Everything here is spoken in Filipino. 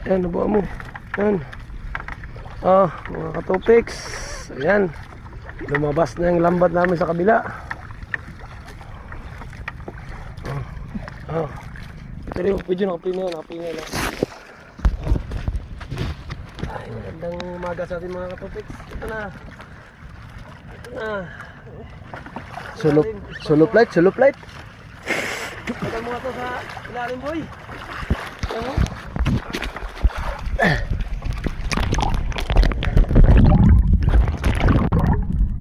Ayan, nabuha mo. Ayan. Ah, mga katopiks. Ayan. Lumabas na yung lambat namin sa kabila. Pero yung video nakaplay na yan. Ay, magandang umaga sa ating mga katopiks. Ito na. Solo flight. Tagal mo nga to sa ilalim, boy.